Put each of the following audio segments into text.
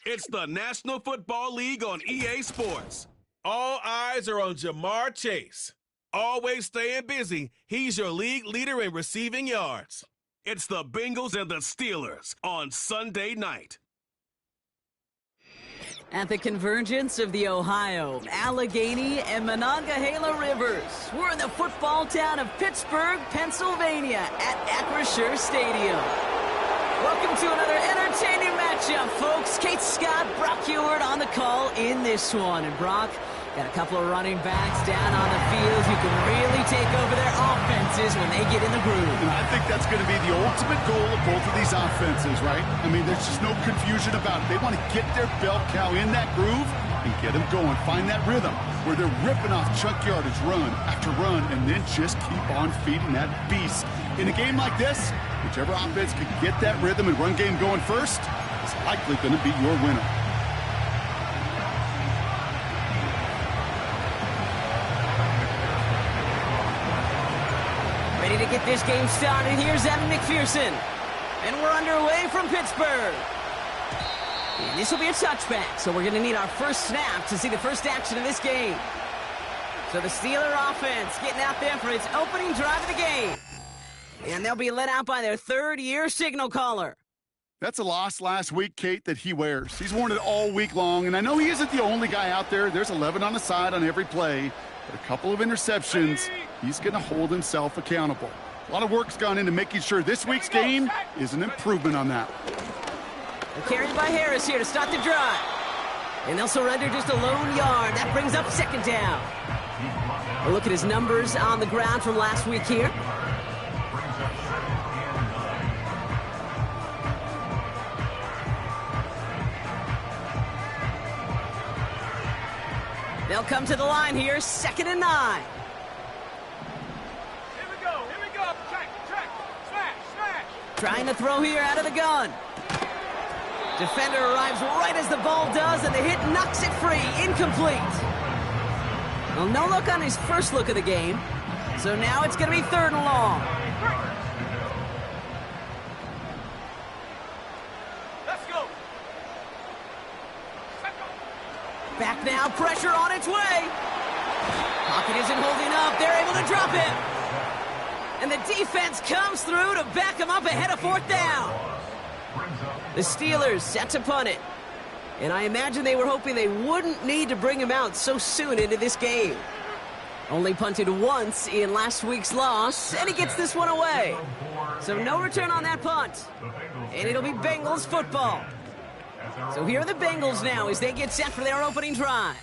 It's the National Football League on EA Sports. All eyes are on Jamar Chase. Always staying busy, he's your league leader in receiving yards. It's the Bengals and the Steelers on Sunday night. At the convergence of the Ohio, Allegheny, and Monongahela Rivers, we're in the football town of Pittsburgh, Pennsylvania at Acrisure Stadium. Welcome to another entertaining matchup, folks. Kate Scott, Brock Ewart on the call in this one. And Brock, got a couple of running backs down on the field who can really take over their offenses when they get in the groove. And I think that's going to be the ultimate goal of both of these offenses, right? I mean, there's just no confusion about it. They want to get their bell cow in that groove and get them going. Find that rhythm where they're ripping off chunk yardage run after run and then just keep on feeding that beast. In a game like this, whichever offense can get that rhythm and run game going first is likely going to be your winner. Ready to get this game started. Here's Evan McPherson. And we're underway from Pittsburgh. And this will be a touchback, so we're going to need our first snap to see the first action of this game. So the Steeler offense getting out there for its opening drive of the game. And they'll be led out by their third-year signal caller. That's a loss last week, Kate, that he wears. He's worn it all week long, and I know he isn't the only guy out there. There's 11 on the side on every play, but a couple of interceptions, he's going to hold himself accountable. A lot of work's gone into making sure this week's game is an improvement on that. They're carried by Harris here to start the drive. And they'll surrender just a lone yard. That brings up second down. A look at his numbers on the ground from last week here. They'll come to the line here, 2nd and 9. Here we go, track, smash. Trying to throw here out of the gun. Defender arrives right as the ball does, and the hit knocks it free, incomplete. Well, no look on his first look of the game, so now it's going to be 3rd and long. Back now, pressure on its way. Pocket isn't holding up. They're able to drop him. And the defense comes through to back him up ahead of 4th down. The Steelers set to punt it. And I imagine they were hoping they wouldn't need to bring him out so soon into this game. Only punted once in last week's loss, and he gets this one away. So no return on that punt. And it'll be Bengals football. So here are the Bengals now as they get set for their opening drive.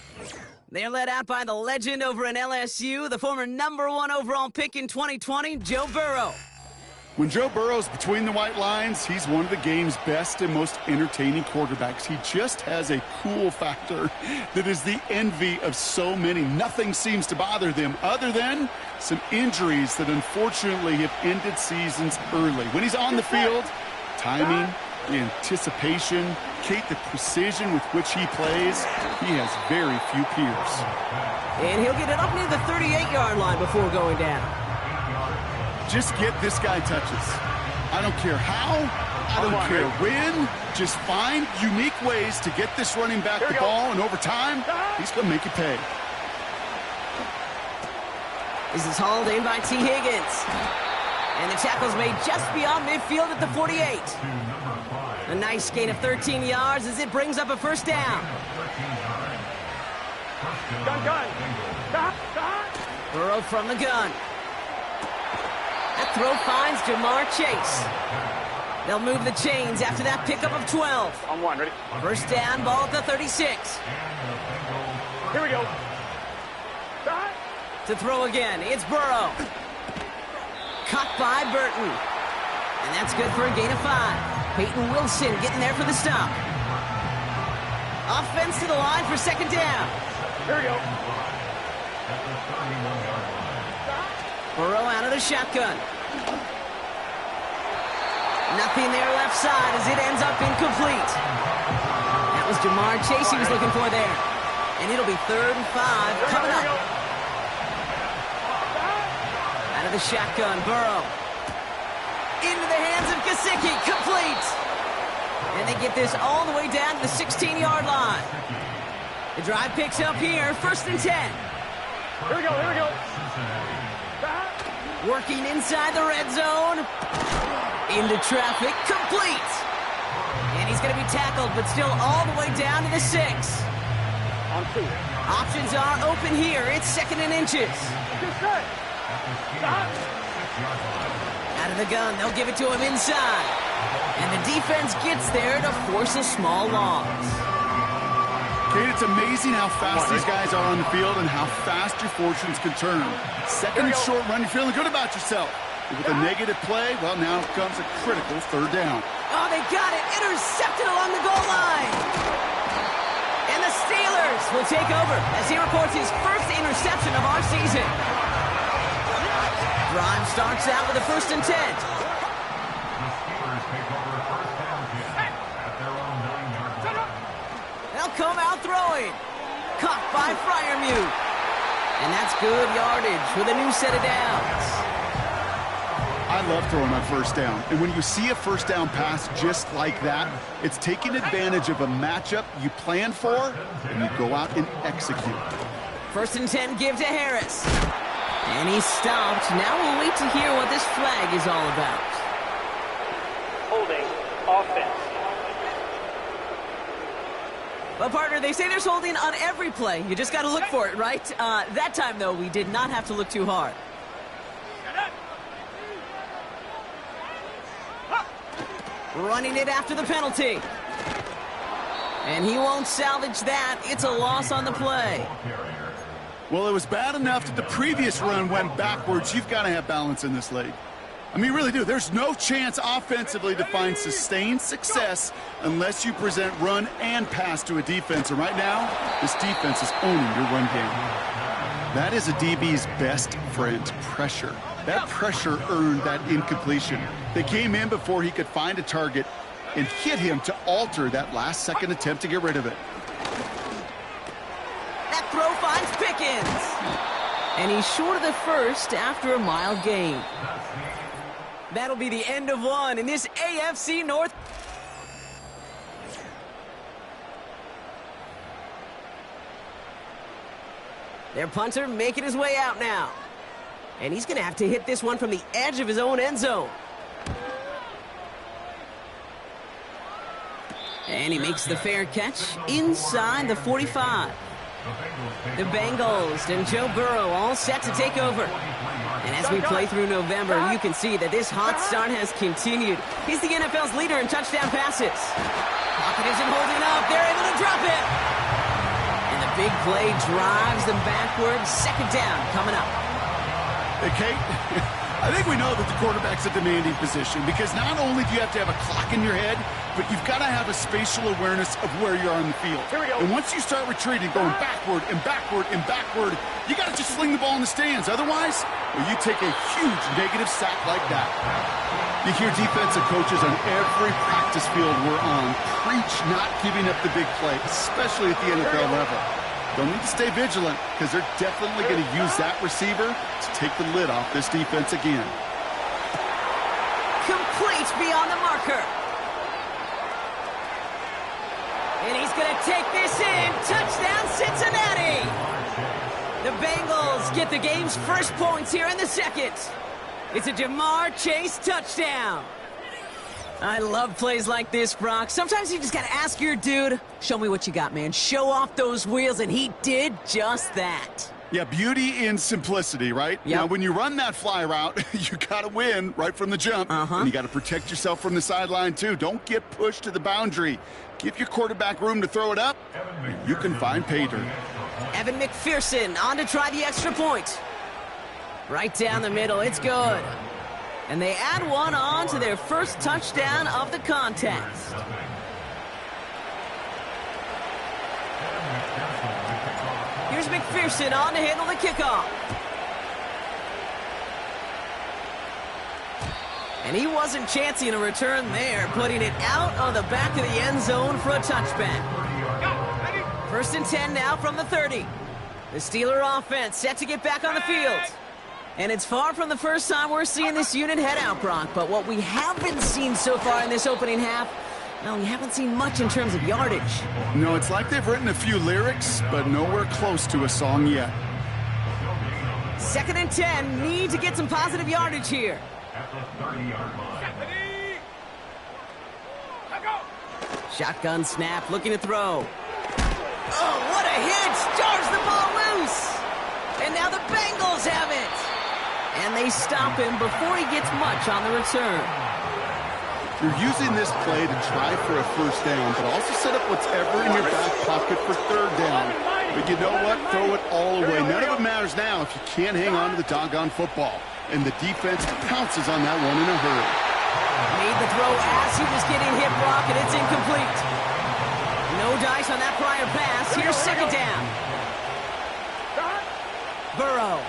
They're led out by the legend over in LSU, the former #1 overall pick in 2020, Joe Burrow. When Joe Burrow's between the white lines, he's one of the game's best and most entertaining quarterbacks. He just has a cool factor that is the envy of so many. Nothing seems to bother them other than some injuries that unfortunately have ended seasons early. When he's on the field, timing, the anticipation, Kate, the precision with which he plays, he has very few peers. And he'll get it up near the 38-yard line before going down. Just get this guy touches. I don't care how, I don't care when. Just find unique ways to get this running back the ball, and over time, he's going to make you pay. This is hauled in by T. Higgins. And the tackle's made just beyond midfield at the 48. A nice gain of 13 yards as it brings up a 1st down. Gun. Burrow from the gun. That throw finds Jamar Chase. They'll move the chains after that pickup of 12. On one, ready? First down, ball at the 36. Here we go. To throw again, it's Burrow. Caught by Burton. And that's good for a gain of 5. Peyton Wilson getting there for the stop. Offense to the line for second down. Here we go. Burrow out of the shotgun. Nothing there left side as it ends up incomplete. That was Jamar Chase he was looking for there. And it'll be 3rd and 5 coming up. Out of the shotgun, Burrow. Into the hands of Gesicki, complete. And they get this all the way down to the 16-yard line. The drive picks up here, 1st and 10. Here we go. Working inside the red zone. Into traffic, complete. And he's going to be tackled, but still all the way down to the 6. On 2. Options are open here. It's 2nd and inches. Out of the gun, they'll give it to him inside. And the defense gets there to force a small loss. Kate, it's amazing how fast these guys are on the field and how fast your fortunes can turn. 2nd and short run, you're feeling good about yourself. With a negative play, well, now comes a critical 3rd down. Oh, they got it. Intercepted along the goal line. And the Steelers will take over as he reports his first interception of our season. Drive starts out with a 1st and 10. They'll come out throwing. Caught by Freiermuth. And that's good yardage with a new set of downs. I love throwing on 1st down. And when you see a 1st down pass just like that, it's taking advantage of a matchup you plan for, and you go out and execute. 1st and 10 give to Harris. And he's stopped. Now we'll wait to hear what this flag is all about. Holding offense. Well, partner, they say there's holding on every play. You just got to look for it, right? That time, though, we did not have to look too hard. Running it after the penalty. And he won't salvage that. It's a loss on the play. Well, it was bad enough that the previous run went backwards. You've got to have balance in this league. I mean, you really do. There's no chance offensively to find sustained success unless you present run and pass to a defense. And right now, this defense is owning your run game. That is a DB's best friend, pressure. That pressure earned that incompletion. They came in before he could find a target and hit him to alter that last-second attempt to get rid of it. That throw finds Pickens. And he's short of the 1st after a mild gain. That'll be the end of one in this AFC North. Their punter making his way out now. And he's going to have to hit this one from the edge of his own end zone. And he makes the fair catch inside the 45. The Bengals and Joe Burrow all set to take over. And as we play through November, you can see that this hot start has continued. He's the NFL's leader in touchdown passes. Pocket isn't holding up. They're able to drop it. And the big play drives them backwards. 2nd down coming up. Hey, Kate, I think we know that the quarterback's a demanding position because not only do you have to have a clock in your head, but you've got to have a spatial awareness of where you are on the field. Here we go. And once you start retreating, going backward and backward and backward, you got to just sling the ball in the stands. Otherwise, well, you take a huge negative sack like that. You hear defensive coaches on every practice field we're on preach not giving up the big play, especially at the NFL level. They'll need to stay vigilant because they're definitely going to use that receiver to take the lid off this defense again. Complete beyond the marker. And he's going to take this in. Touchdown, Cincinnati. The Bengals get the game's first points here in the 2nd. It's a Jamar Chase touchdown. I love plays like this, Brock. Sometimes you just gotta ask your dude, show me what you got, man. Show off those wheels, and he did just that. Yeah, beauty in simplicity, right? Yep. Now, when you run that fly route, you got to win right from the jump. And you got to protect yourself from the sideline, too. Don't get pushed to the boundary. Give your quarterback room to throw it up. You can find pay dirt. Evan McPherson on to try the extra point. Right down the middle. It's good. And they add one on to their first touchdown of the contest. Here's McPherson on to handle the kickoff. And he wasn't chancing a return there, putting it out on the back of the end zone for a touchback. 1st and 10 now from the 30. The Steeler offense set to get back on the field. And it's far from the first time we're seeing this unit head out, Brock. But what we haven't seen so far in this opening half, well, we haven't seen much in terms of yardage. No, it's like they've written a few lyrics, but nowhere close to a song yet. 2nd and 10, need to get some positive yardage here. Shotgun snap, looking to throw. Oh, what a hit! Jars the ball loose! And now the Bengals have it! And they stop him before he gets much on the return. You're using this play to try for a first down, but also set up whatever in your back pocket for 3rd down. But you know what? Throw it all away. None of it matters now if you can't hang on to the doggone football. And the defense pounces on that one in a hurry. Made the throw as he was getting hit, Brock, and it's incomplete. No dice on that prior pass. Here's 2nd down. Burrow.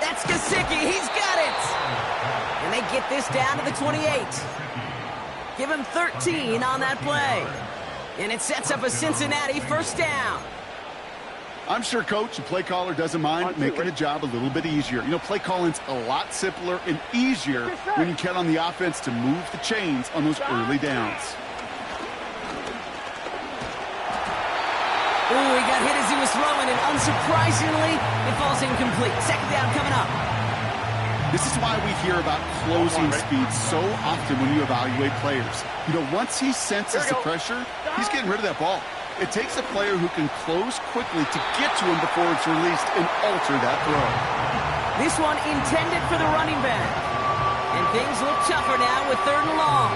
That's Gesicki. He's got it. And they get this down to the 28. Give him 13 on that play. And it sets up a Cincinnati 1st down. I'm sure coach and play caller doesn't mind making the job a little bit easier. You know, play calling's a lot simpler and easier when you count on the offense to move the chains on those early downs. Ooh, he got hit as he was throwing, and unsurprisingly, it falls incomplete. 2nd down coming up. This is why we hear about closing speed so often when you evaluate players. You know, once he senses the pressure, he's getting rid of that ball. It takes a player who can close quickly to get to him before it's released and alter that throw. This one intended for the running back. And things look tougher now with 3rd and long.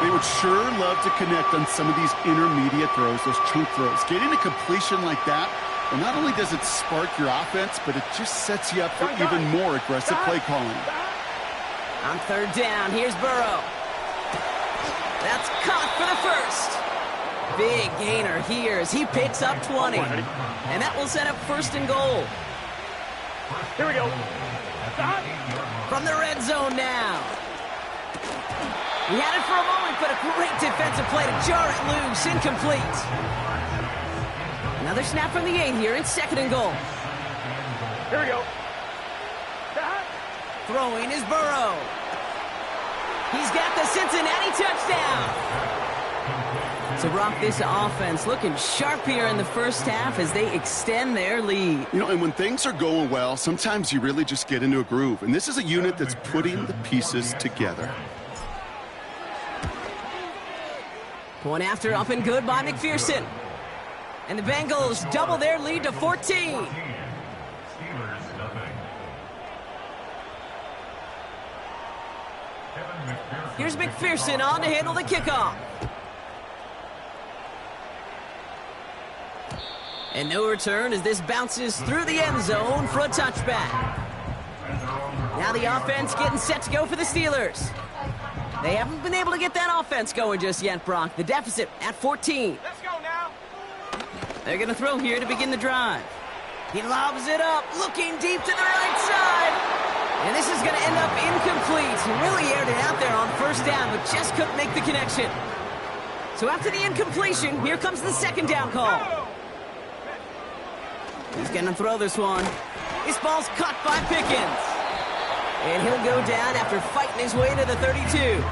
They would sure love to connect on some of these intermediate throws, those chunk throws. Getting a completion like that, well, not only does it spark your offense, but it just sets you up for even more aggressive play calling. On 3rd down, here's Burrow. That's caught for the 1st. Big gainer here as he picks up 20. And that will set up 1st and goal. Here we go. From the red zone now. He had it for a moment, but a great defensive play to jar it loose. Incomplete. Another snap from the 8 here. It's 2nd and goal. Here we go. Throwing is Burrow. He's got the Cincinnati touchdown. So, Brock, this offense looking sharp here in the 1st half as they extend their lead. You know, and when things are going well, sometimes you really just get into a groove. And this is a unit that's putting the pieces together. Point after up and good by McPherson. And the Bengals double their lead to 14. Here's McPherson on to handle the kickoff. And no return as this bounces through the end zone for a touchback. Now the offense getting set to go for the Steelers. They haven't been able to get that offense going just yet, Brock. The deficit at 14. Let's go now. They're going to throw here to begin the drive. He lobs it up, looking deep to the right side. And this is going to end up incomplete. He really aired it out there on 1st down, but just couldn't make the connection. So after the incompletion, here comes the 2nd down call. He's going to throw this one. This ball's caught by Pickens. And he'll go down after fighting his way to the 32.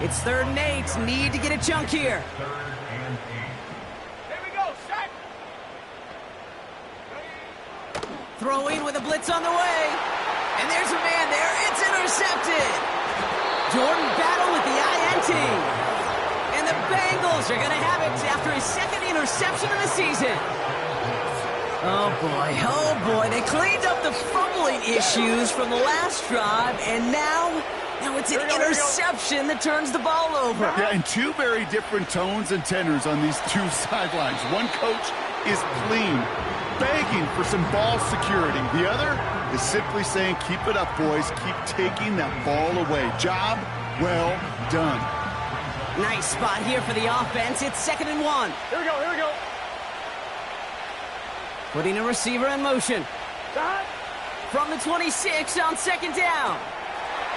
It's 3rd and 8. Need to get a chunk here. Here we go, set. Throwing with a blitz on the way. And there's a man there. It's intercepted. Jordan Battle with the INT. And the Bengals are going to have it after his second interception of the season. Oh boy, they cleaned up the fumbling issues from the last drive, and now it's an interception that turns the ball over. Yeah, and two very different tones and tenors on these two sidelines. One coach is pleading, begging for some ball security. The other is simply saying, keep it up, boys. Keep taking that ball away. Job well done. Nice spot here for the offense. It's 2nd and 1. Here we go. Putting a receiver in motion. From the 26 on 2nd down.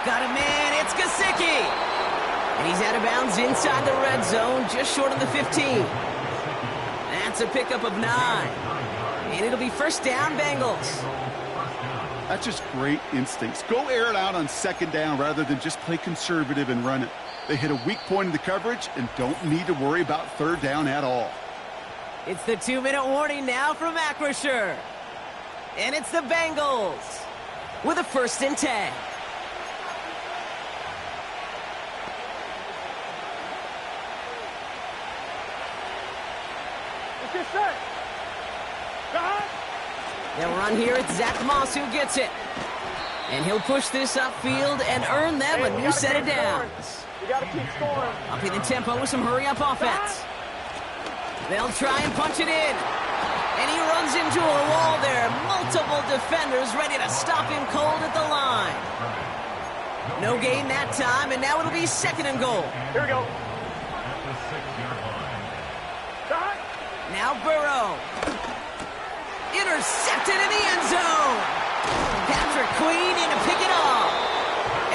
Got a man, it's Gesicki. And he's out of bounds inside the red zone, just short of the 15. That's a pickup of 9. And it'll be 1st down, Bengals. That's just great instincts. Go air it out on 2nd down rather than just play conservative and run it. They hit a weak point in the coverage and don't need to worry about 3rd down at all. It's the 2-minute warning now from Acrisure. And it's the Bengals with a 1st and 10. Get set. They'll run here. It's Zach Moss who gets it. And he'll push this upfield and earn them a new set of downs. You got to keep scoring. Upping the tempo with some hurry-up offense. They'll try and punch it in. And he runs into a wall there. Multiple defenders ready to stop him cold at the line. No gain that time, and now it'll be 2nd and goal. Here we go. Now Burrow. Intercepted in the end zone. Patrick Queen in to pick it off.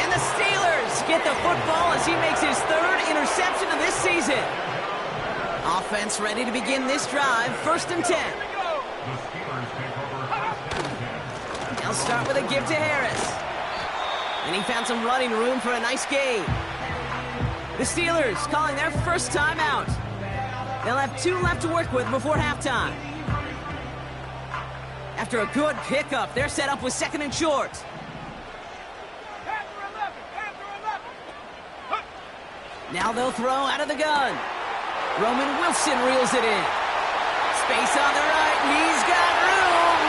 And the Steelers get the football as he makes his 3rd interception of this season. Offense ready to begin this drive. 1st and 10. They'll start with a give to Harris. And he found some running room for a nice gain. The Steelers calling their 1st timeout. They'll have 2 left to work with before halftime. After a good pickup, they're set up with 2nd and short. Now they'll throw out of the gun. Roman Wilson reels it in. Space on the right. He's got room.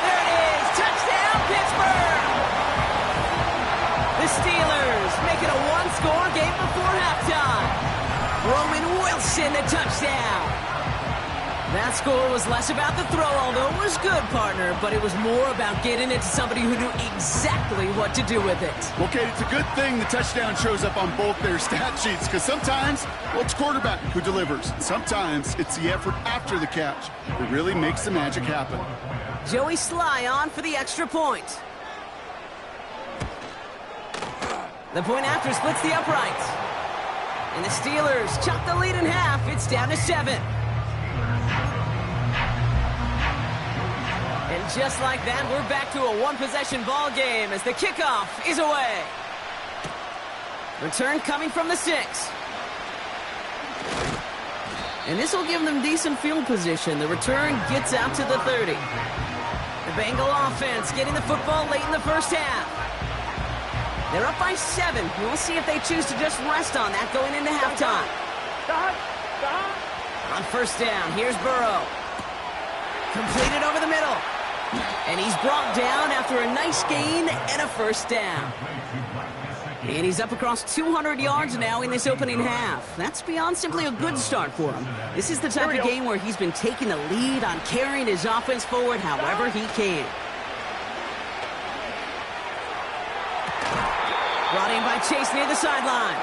There it is. Touchdown, Pittsburgh. The Steelers make it a 1-score game before halftime. Roman Wilson, the touchdown. That score was less about the throw, although it was good, partner, but it was more about getting it to somebody who knew exactly what to do with it. Okay, it's a good thing the touchdown shows up on both their stat sheets, because sometimes, it's quarterback who delivers. Sometimes it's the effort after the catch that really makes the magic happen. Joey Sly on for the extra point. The point after splits the uprights. And the Steelers chop the lead in half. It's down to 7. And just like that, we're back to a 1-possession ball game as the kickoff is away. Return coming from the 6. And this will give them decent field position. The return gets out to the 30. The Bengal offense getting the football late in the 1st half. They're up by 7. We'll see if they choose to just rest on that going into halftime. On 1st down, here's Burrow. Completed over the middle. And he's brought down after a nice gain and a 1st down. And he's up across 200 yards now in this opening half. That's beyond simply a good start for him. This is the type of game where he's been taking the lead on carrying his offense forward however he can. Brought in by Chase near the sideline.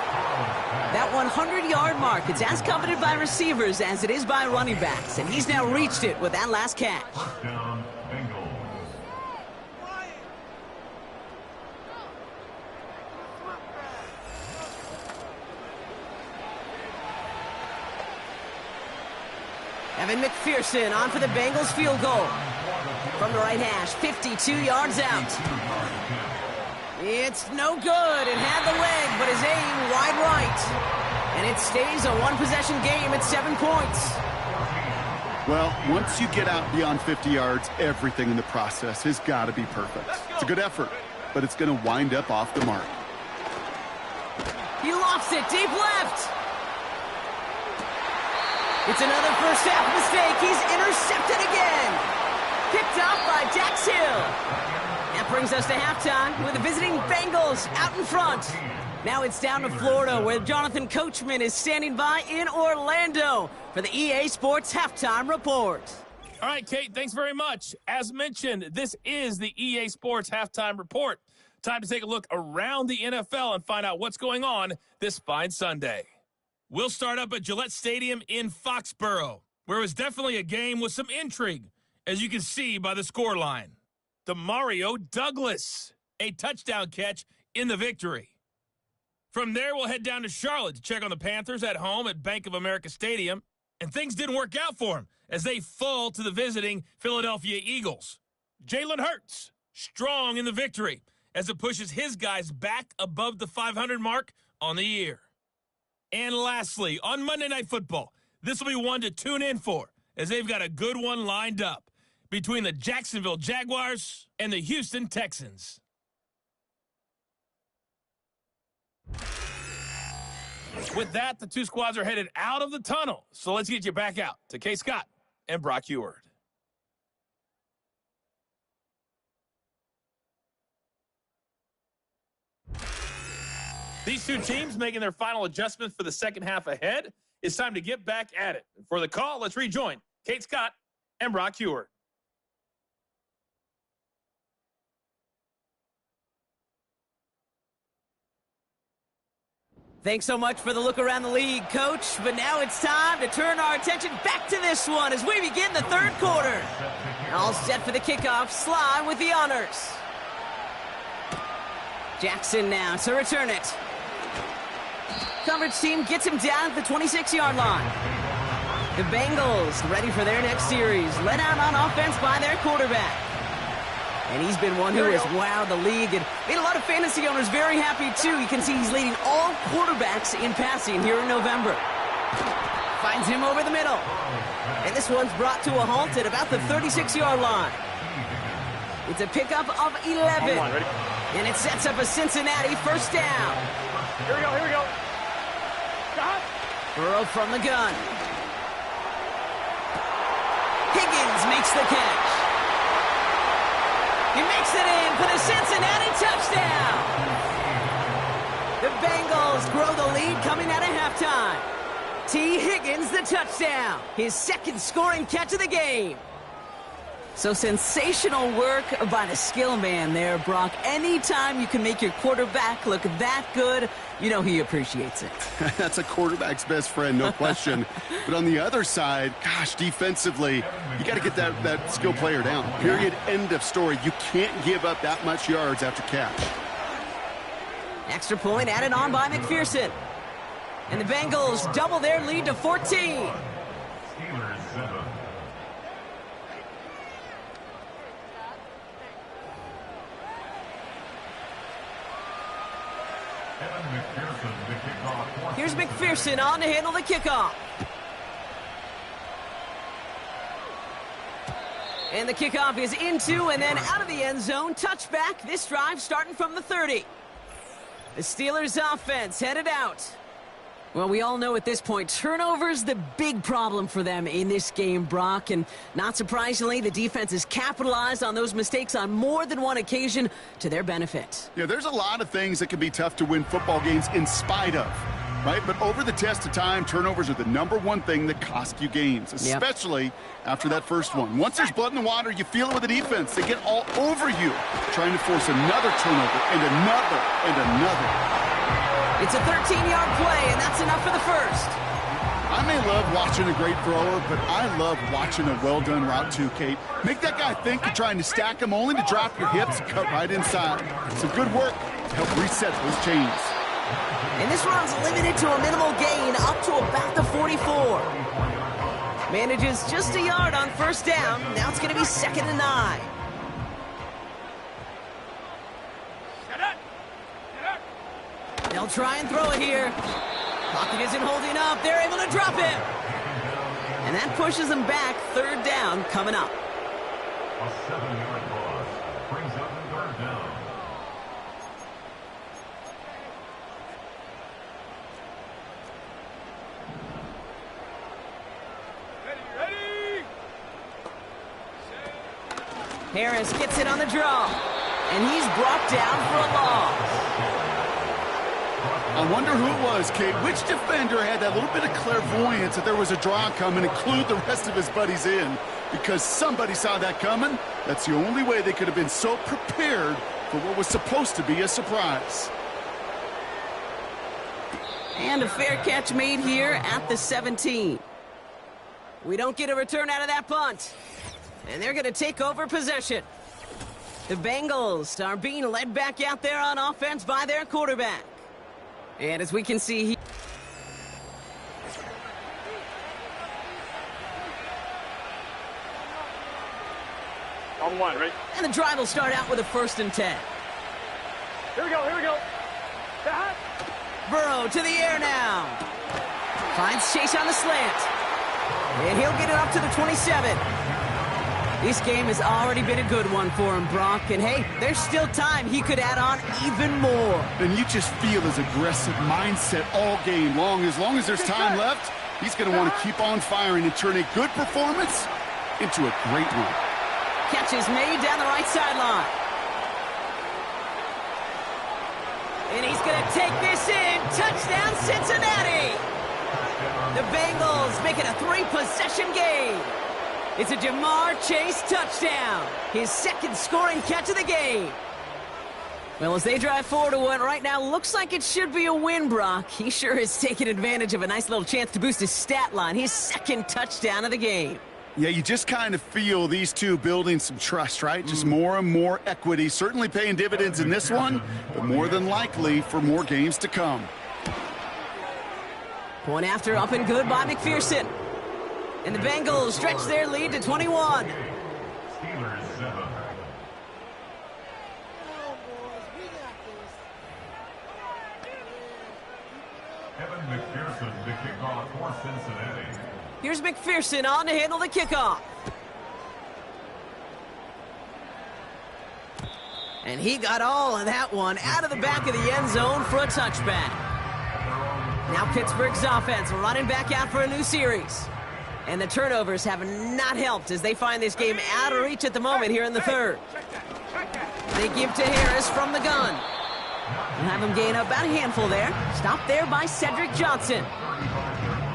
That 100-yard mark, it's as coveted by receivers as it is by running backs. And he's now reached it with that last catch. Evan McPherson on for the Bengals field goal. From the right hash, 52 yards out. It's no good. It had the leg, but his aim wide right. And it stays a 1-possession game at 7 points. Well, once you get out beyond 50 yards, everything in the process has got to be perfect. It's a good effort, but it's going to wind up off the mark. He lofts it deep left. It's another first half mistake. He's intercepted again. Picked up by Dax Hill. That brings us to halftime with the visiting Bengals out in front. Now it's down to Florida, where Jonathan Coachman is standing by in Orlando for the EA Sports Halftime Report. All right, Kate, thanks very much. As mentioned, this is the EA Sports Halftime Report. Time to take a look around the NFL and find out what's going on this fine Sunday. We'll start up at Gillette Stadium in Foxborough, where it was definitely a game with some intrigue, as you can see by the scoreline. Demario Douglas, a touchdown catch in the victory. From there, we'll head down to Charlotte to check on the Panthers at home at Bank of America Stadium. And things didn't work out for them as they fall to the visiting Philadelphia Eagles. Jalen Hurts, strong in the victory as it pushes his guys back above the 500 mark on the year. And lastly, on Monday Night Football, this will be one to tune in for as they've got a good one lined up between the Jacksonville Jaguars and the Houston Texans. With that, the two squads are headed out of the tunnel. So let's get you back out to Kay Scott and Brock Eward. These two teams making their final adjustments for the second half ahead. It's time to get back at it. For the call, let's rejoin Kate Scott and Brock Eward. Thanks so much for the look around the league, Coach. But now it's time to turn our attention back to this one as we begin the third quarter. All set for the kickoff. Sly with the honors. Jackson now to return it. Coverage team gets him down at the 26-yard line. The Bengals ready for their next series. Led out on offense by their quarterback. And he's been one who has wowed the league and made a lot of fantasy owners very happy, too. You can see he's leading all quarterbacks in passing here in November. Finds him over the middle. And this one's brought to a halt at about the 36-yard line. It's a pickup of 11. And it sets up a Cincinnati first down. Here we go, here we go. Stop. Burrow from the gun. Higgins makes the catch. He makes it in for the Cincinnati touchdown. The Bengals grow the lead coming out of halftime. T. Higgins, the touchdown. His second scoring catch of the game. So sensational work by the skill man there, Brock. Anytime you can make your quarterback look that good, you know he appreciates it. That's a quarterback's best friend, no question. But on the other side, gosh, defensively, you got to get that skill player down. Period, end of story. You can't give up that much yards after catch. Extra point added on by McPherson. And the Bengals double their lead to 14. Here's McPherson on to handle the kickoff. And the kickoff is into and then out of the end zone. Touchback. This drive starting from the 30. The Steelers offense headed out. Well, we all know at this point, turnovers the big problem for them in this game, Brock. And not surprisingly, the defense has capitalized on those mistakes on more than one occasion to their benefit. Yeah, there's a lot of things that can be tough to win football games in spite of, right? But over the test of time, turnovers are the #1 thing that cost you games, especially after that first one. Once there's blood in the water, you feel it with the defense. They get all over you, trying to force another turnover and another and another. It's a 13-yard play, and that's enough for the first. I may love watching a great thrower, but I love watching a well-done route too, Kate. Make that guy think you're trying to stack him only to drop your hips and cut right inside. Some good work to help reset those chains. And this run's limited to a minimal gain up to about the 44. Manages just a yard on first down. Now it's going to be 2nd and 9. They'll try and throw it here. Pocket isn't holding up. They're able to drop him. And that pushes them back. Third down coming up. A 7-yard loss brings up the third down. Harris gets it on the draw, and he's brought down for a loss. I wonder who it was, Kate. Which defender had that little bit of clairvoyance that there was a draw coming, include the rest of his buddies in? Because somebody saw that coming. That's the only way they could have been so prepared for what was supposed to be a surprise. And a fair catch made here at the 17. We don't get a return out of that punt. And they're going to take over possession. The Bengals are being led back out there on offense by their quarterback. And as we can see, On one, right? and the drive will start out with a 1st and 10. Here we go, here we go. That. Burrow to the air now. Finds Chase on the slant. And he'll get it up to the 27. This game has already been a good one for him, Brock. And hey, there's still time. He could add on even more. And you just feel his aggressive mindset all game long. As long as there's time left, he's going to want to keep on firing and turn a good performance into a great one. Catch is made down the right sideline. And he's going to take this in. Touchdown, Cincinnati. The Bengals make it a 3-possession game. It's a Jamar Chase touchdown. His 2nd scoring catch of the game. Well, as they drive forward to one right now, looks like it should be a win, Brock. He sure has taken advantage of a nice little chance to boost his stat line. His 2nd touchdown of the game. Yeah, you just kind of feel these two building some trust, right? Just more and more equity. Certainly paying dividends in this one, but more than likely for more games to come. Point after up and good by McPherson. And the Bengals stretch their lead to 21. Steelers 7. Evan McPherson to kick off for Cincinnati. Here's McPherson on to handle the kickoff. And he got all of that one out of the back of the end zone for a touchback. Now Pittsburgh's offense running back out for a new series. And the turnovers have not helped as they find this game out of reach at the moment here in the 3rd. They give to Harris from the gun. We'll have him gain about a handful there. Stopped there by Cedric Johnson.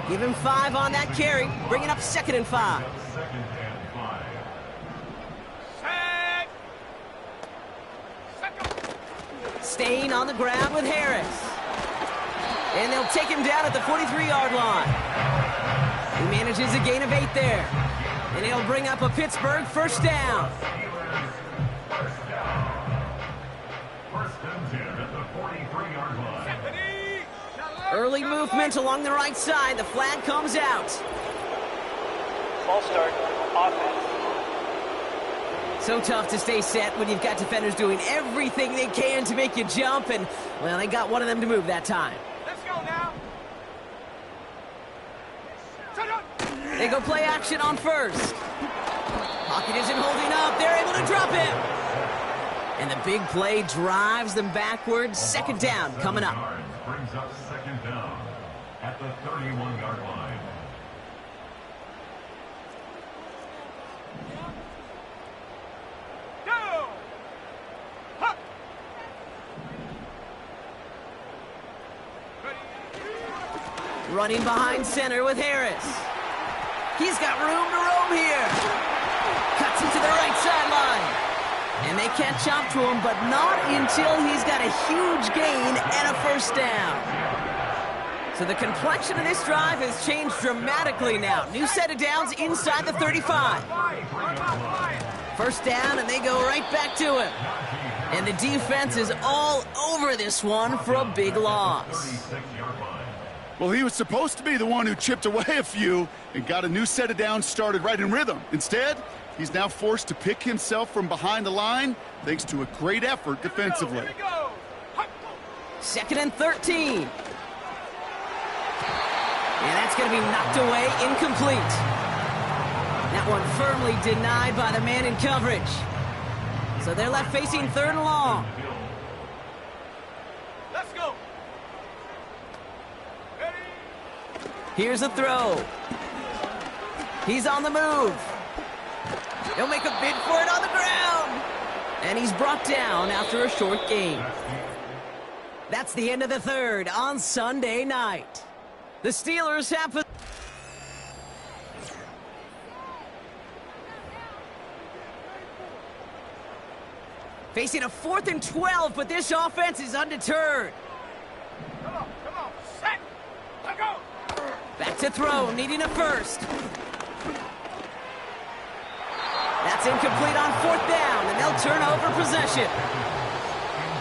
Give him 5 on that carry, bringing up 2nd and 5. Staying on the ground with Harris. And they'll take him down at the 43-yard line. He manages a gain of 8 there. And he'll bring up a Pittsburgh 1st down. First and 10 at the 43-yard line. Early movement along the right side. The flag comes out. Ball start. Offense. So tough to stay set when you've got defenders doing everything they can to make you jump. And, well, they got one of them to move that time. Let's go now. They go play action on 1st. Pocket isn't holding up. They're able to drop him. And the big play drives them backwards. 2nd down coming up. Brings up 2nd down at the 31-yard line. Go! Hup! Running behind center with Harris. He's got room to roam here. Cuts it to the right sideline. And they catch up to him, but not until he's got a huge gain and a 1st down. So the complexion of this drive has changed dramatically now. New set of downs inside the 35. 1st down, and they go right back to him. And the defense is all over this one for a big loss. Well, he was supposed to be the one who chipped away a few and got a new set of downs started right in rhythm. Instead, he's now forced to pick himself from behind the line thanks to a great effort defensively. 2nd and 13. And that's going to be knocked away, incomplete. That one firmly denied by the man in coverage. So they're left facing 3rd and long. Let's go. Here's a throw. He's on the move. He'll make a bid for it on the ground. And he's brought down after a short gain. That's the end of the 3rd on Sunday night. The Steelers have... Facing a 4th and 12, but this offense is undeterred. Come on, set, let go. Back to throw, needing a first. That's incomplete on 4th down, and they'll turn over possession.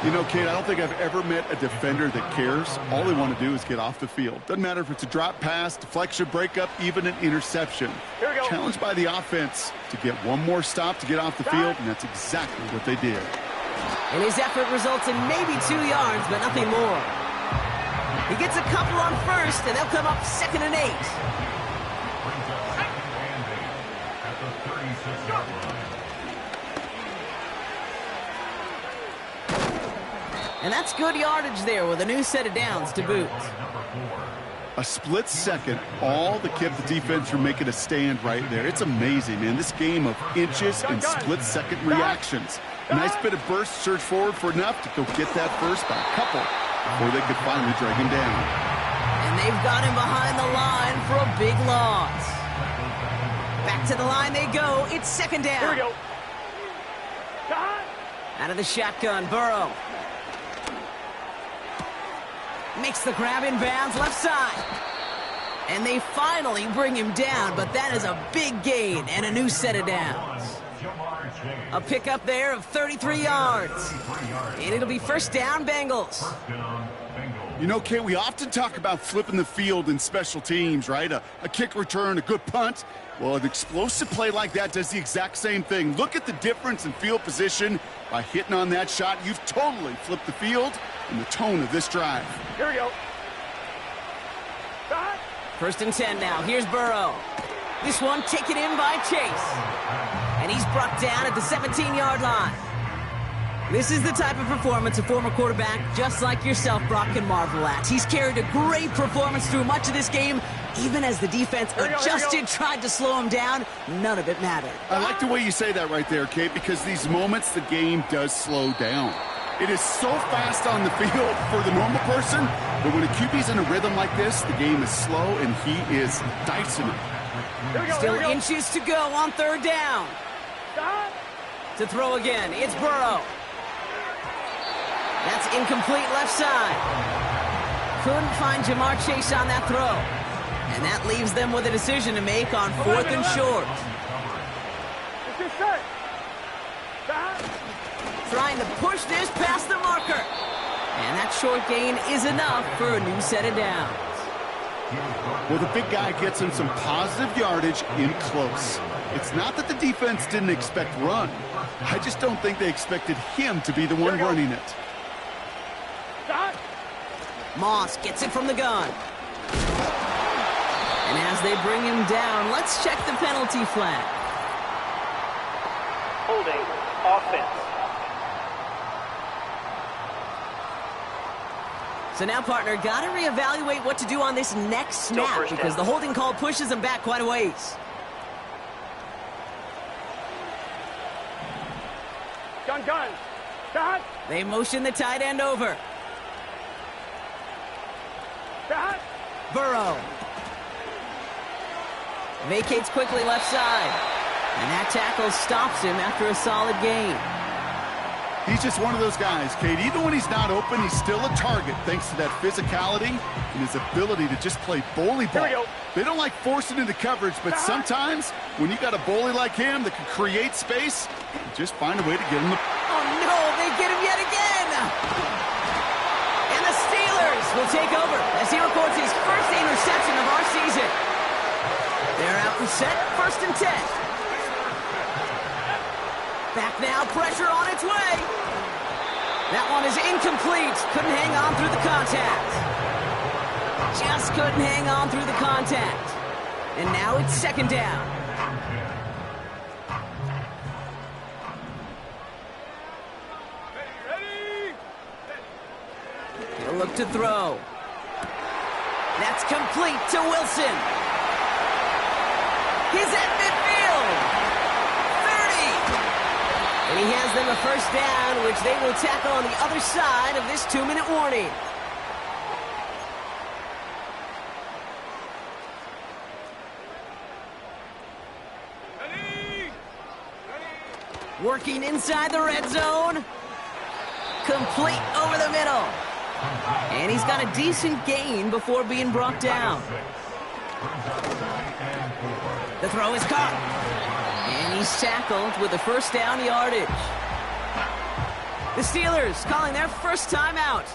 You know, Kate, I don't think I've ever met a defender that cares. All they want to do is get off the field. Doesn't matter if it's a drop pass, deflection, breakup, even an interception. Here we go. Challenged by the offense to get one more stop to get off the field, and that's exactly what they did. And his effort results in maybe 2 yards, but nothing more. He gets a couple on first, and they'll come up 2nd and 8. At the 36-yard line. And that's good yardage there with a new set of downs to boot. A split second, all that kept the defense from making a stand right there. It's amazing, man. This game of inches and split-second reactions. A nice bit of burst, surge forward for enough to go get that first by a couple before they could finally drag him down. And they've got him behind the line for a big loss. Back to the line they go. It's 2nd down. Here we go. Out of the shotgun, Burrow. Makes the grab in bounds left side. And they finally bring him down, but that is a big gain and a new set of downs. A pickup there of 33 yards. And it'll be 1st down, Bengals. You know, Kate, we often talk about flipping the field in special teams, right? A kick return, a good punt. Well, an explosive play like that does the exact same thing. Look at the difference in field position. By hitting on that shot, you've totally flipped the field and the tone of this drive. Here we go. 1st and 10 now. Here's Burrow. This one taken in by Chase. And he's brought down at the 17-yard line. This is the type of performance a former quarterback just like yourself, Brock, can marvel at. He's carried a great performance through much of this game. Even as the defense adjusted, tried to slow him down, none of it mattered. I like the way you say that right there, Kate, because these moments the game does slow down. It is so fast on the field for the normal person, but when a QB's in a rhythm like this, the game is slow and he is dicing it. Still inches to go on 3rd down. To throw again, it's Burrow. That's incomplete left side. Couldn't find Jamar Chase on that throw. And that leaves them with a decision to make on 4th and short. Trying to push this past the marker. And that short gain is enough for a new set of downs. Well, the big guy gets him some positive yardage in close. It's not that the defense didn't expect run. I just don't think they expected him to be the one running it. Moss gets it from the gun. And as they bring him down, let's check the penalty flag. Holding offense. So now, partner, got to reevaluate what to do on this next snap because the holding call pushes him back quite a ways. Gun. Shot. They motion the tight end over. Shot. Burrow. Vacates quickly left side. And that tackle stops him after a solid gain. He's just one of those guys, Kate. Even when he's not open, he's still a target thanks to that physicality and his ability to just play bully ball. They don't like forcing into coverage, but sometimes when you got a bully like him that can create space, you just find a way to get him the... Oh, no, they get him yet again. And the Steelers will take over as he records his first interception of our season. They're out and set, 1st and 10. Back now, pressure on its way. That one is incomplete. Couldn't hang on through the contact. Just couldn't hang on through the contact. And now it's 2nd down. look to throw. That's complete to Wilson. He's at midfield. 30. And he has them a first down, which they will tackle on the other side of this 2-minute warning. Working inside the red zone. Complete over the middle. And he's got a decent gain before being brought down. The throw is caught. And he's tackled with the first down yardage. The Steelers calling their first timeout.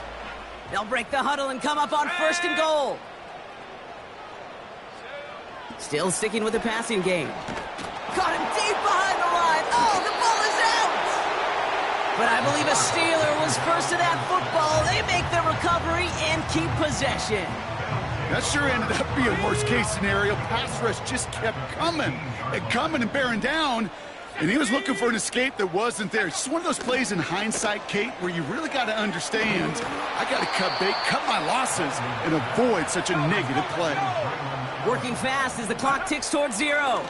They'll break the huddle and come up on 1st and goal. Still sticking with the passing game. Caught him deep behind the line. Oh, the ball is out! But I believe a Steeler was first to that football. They make the recovery and keep possession. That sure ended up being worst-case scenario. Pass rush just kept coming and bearing down. And he was looking for an escape that wasn't there. It's just one of those plays in hindsight, Kate, where you really got to understand, I got to cut bait, cut my losses, and avoid such a negative play. Working fast as the clock ticks towards 0.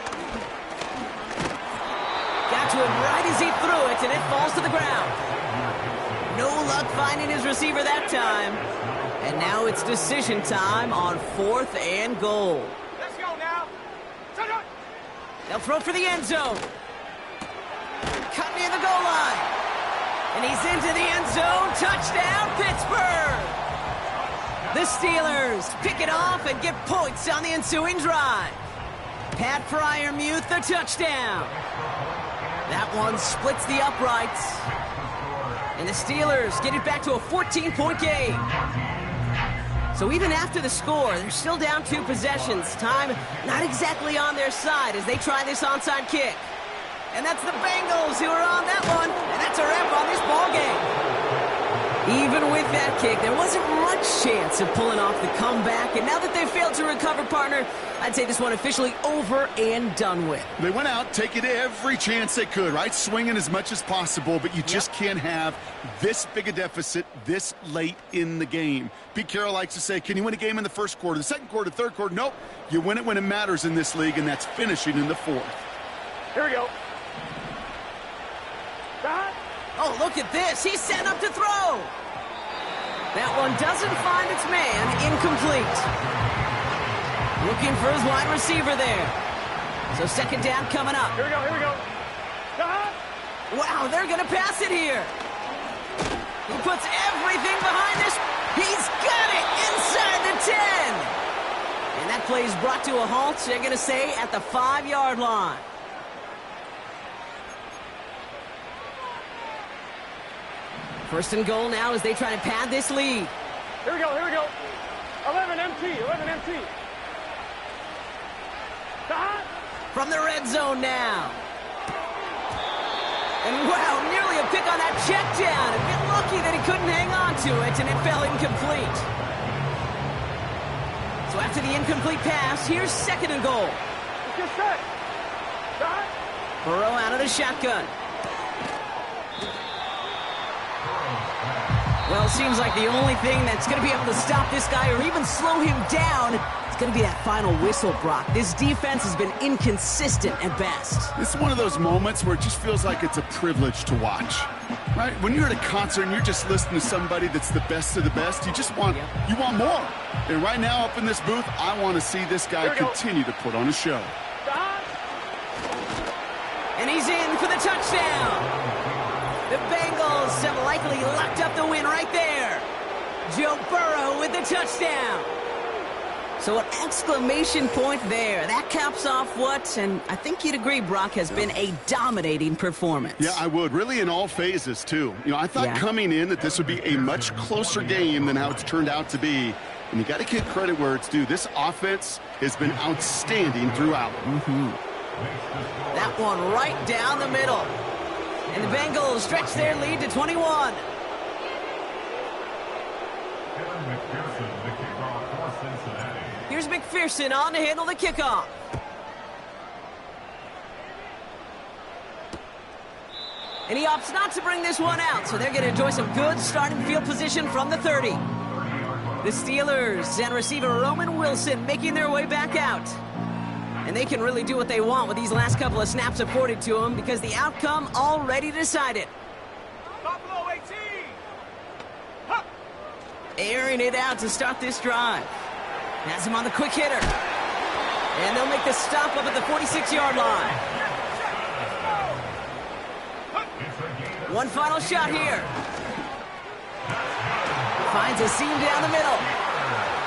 Got to him right as he threw it, and it falls to the ground. No luck finding his receiver that time. And now it's decision time on 4th and goal. Let's go now. They'll throw for the end zone. Cut near the goal line. And he's into the end zone. Touchdown, Pittsburgh! The Steelers pick it off and get points on the ensuing drive. Pat Fryermuth, the touchdown. That one splits the uprights. And the Steelers get it back to a 14-point game. So even after the score, they're still down 2 possessions. Time not exactly on their side as they try this onside kick. And that's the Bengals who are on that one. And that's a wrap on this ball game. Even with that kick, there wasn't much chance of pulling off the comeback. And now that they've failed to recover, partner, I'd say this one officially over and done with. They went out taking every chance they could, right? Swinging as much as possible, but you just can't have this big a deficit this late in the game. Pete Carroll likes to say, can you win a game in the first quarter, the second quarter, third quarter? Nope. You win it when it matters in this league, and that's finishing in the 4th. Here we go. Oh, look at this. He's set up to throw. That one doesn't find its man. Incomplete. Looking for his wide receiver there. So 2nd down coming up. Here we go, here we go. Wow, they're going to pass it here. He puts everything behind this. He's got it inside the 10. And that play is brought to a halt, they're going to say, at the 5-yard line. First and goal now as they try to pad this lead. Here we go, here we go. 11 MT. From the red zone now. And wow, nearly a pick on that check down. A bit lucky that he couldn't hang on to it, and it fell incomplete. So after the incomplete pass, here's 2nd and goal. Let's get set. Burrow out of the shotgun. Well, it seems like the only thing that's going to be able to stop this guy or even slow him down is going to be that final whistle, Brock. This defense has been inconsistent at best. It's one of those moments where it just feels like it's a privilege to watch, right? When you're at a concert and you're just listening to somebody that's the best of the best, you just want, you want more. And right now up in this booth, I want to see this guy continue to put on a show. And he's in for the touchdown. The Bengals have likely locked up the win right there. Joe Burrow with the touchdown. So an exclamation point there. That caps off what, and I think you'd agree, Brock, has been a dominating performance. Yeah, I would. Really in all phases, too. You know, I thought coming in that this would be a much closer game than how it's turned out to be. And you got to give credit where it's due. This offense has been outstanding throughout. That one right down the middle. And the Bengals stretch their lead to 21. Here's McPherson on to handle the kickoff. And he opts not to bring this one out, so they're going to enjoy some good starting field position from the 30. The Steelers and receiver Roman Wilson making their way back out. And they can really do what they want with these last couple of snaps afforded to them because the outcome already decided. Buffalo 18. Airing it out to start this drive. Has him on the quick hitter. And they'll make the stop up at the 46-yard line. One final shot here. Finds a seam down the middle.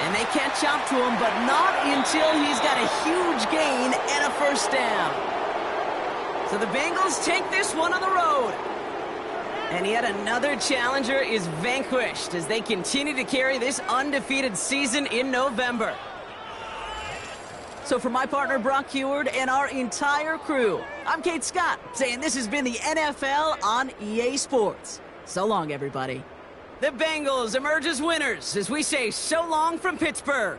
And they can't chop to him, but not until he's got a huge gain and a first down. So the Bengals take this one on the road. And yet another challenger is vanquished as they continue to carry this undefeated season in November. So for my partner Brock Heward and our entire crew, I'm Kate Scott saying this has been the NFL on EA Sports. So long, everybody. The Bengals emerge as winners as we say so long from Pittsburgh.